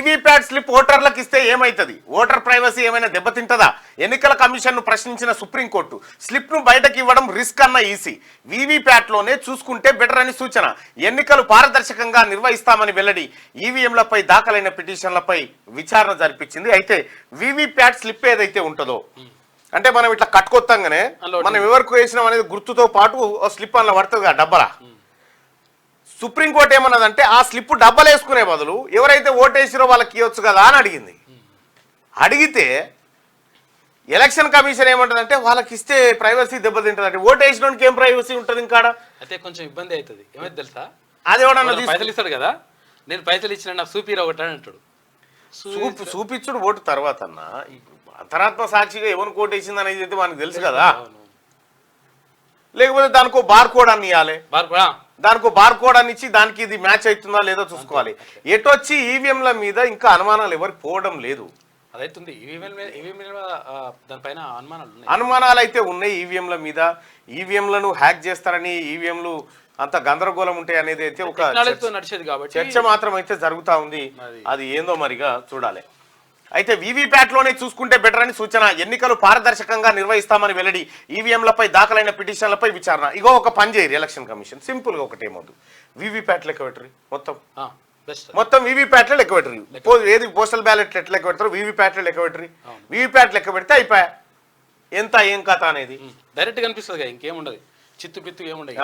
VVPAT slip ఓటర్లకు ఇస్తే ఏమైతుంది? ఓటర్ ప్రైవసీ ఏమైనా దెబ్బతింటదా? ఎన్నికల కమిషన్ను ప్రశ్నించిన సుప్రీంకోర్టు స్లిప్ను బయటకు ఇవ్వడం రిస్క్ అన్న ఈసీ. వీవీప్యాట్లోనే చూసుకుంటే బెటర్ అని సూచన. ఎన్నికలు పారదర్శకంగా నిర్వహిస్తామని వెల్లడి. ఈవీఎంలపై దాఖలైన పిటిషన్లపై విచారణ జరిపించింది. అయితే వీవీప్యాట్ స్లిప్ ఏదైతే ఉంటుందో అంటే మనం ఇట్లా కట్టుకొత్తంగానే మనం ఎవరికి వేసినాం అనేది గుర్తుతో పాటు స్లిప్ అన్న పడుతుంది కదా డబ్బరా. సుప్రీంకోర్టు ఏమన్నదంటే ఆ స్లిప్ డబ్బలు వేసుకునే బదులు ఎవరైతే ఓటేసిరో వాళ్ళకి ఇవ్వచ్చు కదా అని అడిగింది. అడిగితే ఎలక్షన్ కమిషన్ ఏమంటుందంటే వాళ్ళకి ఇస్తే ప్రైవసీ దెబ్బతింటుందంటే ఓటేసినోనికి ఏం ప్రైవసీ ఉంటుంది ఇంకా అయితే కొంచెం ఇబ్బంది అవుతుంది. ఏమైతే తెలుసా, అది ఎవడన్నా పైసలు ఇస్తాడు కదా, నేను పైసలు ఇచ్చిన నాకు సూపీరా ఒకటి అని అంటాడు. చూపించుడు ఓటు తర్వాత అన్న అంతరాత్మ సాక్షిగా ఎవరికి ఓటేసింది అనేది అయితే మనకు తెలుసు కదా. లేకపోతే దానికో బార్ కోడ్ అని ఇవ్వాలి, దానికో బార్ కోడ్ అని ఇచ్చి దానికి ఇది మ్యాచ్ అవుతుందా లేదో చూసుకోవాలి. ఎటొచ్చి ఈవీఎంల మీద ఇంకా అనుమానాలు ఎవరికి పోవడం లేదు. అదైతుంది దానిపైన అనుమానాలు అయితే ఉన్నాయి ఈవీఎంల మీద. ఈవీఎంలను హ్యాక్ చేస్తారని, ఈవీఎంలు అంత గందరగోళం ఉంటాయి అనేది అయితే ఒక నడిచేది కాబట్టి చర్చ మాత్రం అయితే జరుగుతూ ఉంది. అది ఏందో మరిగా చూడాలి. అయితే వీవీప్యాట్లోనే చూసుకుంటే బెటర్ అని సూచన. ఎన్నికలు పారదర్శకంగా నిర్వహిస్తామని వెల్లడి. ఈవీఎంలపై దాఖలైన పిటిషన్లపై విచారణ. ఇగో ఒక పని చేయరు ఎలక్షన్ కమిషన్, సింపుల్ గా ఒకటేమొద్దు, వీవీప్యాట్ లెక్క పెట్టరు, మొత్తం వీవీప్యాట్లో లెక్క పెట్టరు. ఏది పోస్టల్ బ్యాలెట్ ఎట్లా లెక్క పెడతారు, వీవీప్యాట్లో లెక్క పెట్టరు. వీవీప్యాట్ లెక్క పెడితే అయిపోయా ఎంత ఏం కథ అనేది డైరెక్ట్ కనిపిస్తుంది. ఇంకేముండదు, చిత్తు పిత్తు ఏముండదు.